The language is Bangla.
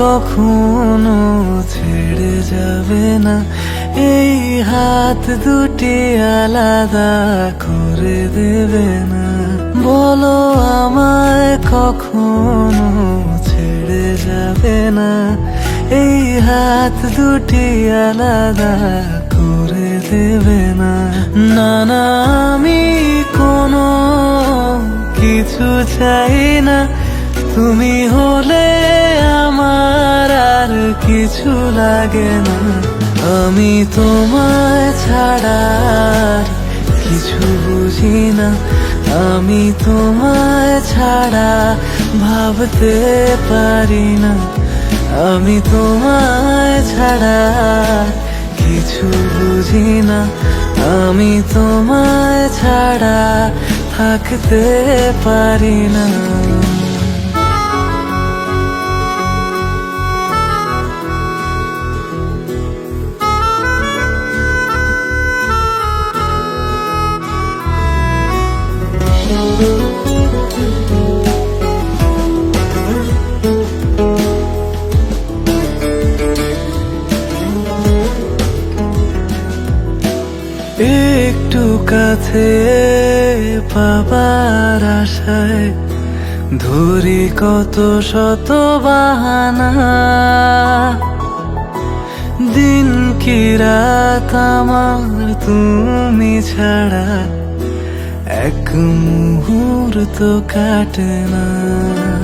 কখনো ছেড়ে যাবে না, এই হাত দুটি আলাদা করে দেবে না। বলো আমায় কখনো ছেড়ে যাবে না, এই হাত দুটি আলাদা করে দেবে না। না না, আমি কোনো কিছু চাই না, তুমি হলে আমার আর কিছু লাগে না। আমি তোমায় ছাড়া আর কিছু বুঝি না, আমি তোমায় ছাড়া ভাবতে পারি না। আমি তোমায় ছাড়া কিছু বুঝি না, আমি তোমায় ছাড়া থাকতে পারি না। একটু কাছে পাবার আশায় ধরি কত শত বাহানা, দিন কি রাত আমার তুমি ছাড়া এক মুহূর্ত কাটে না।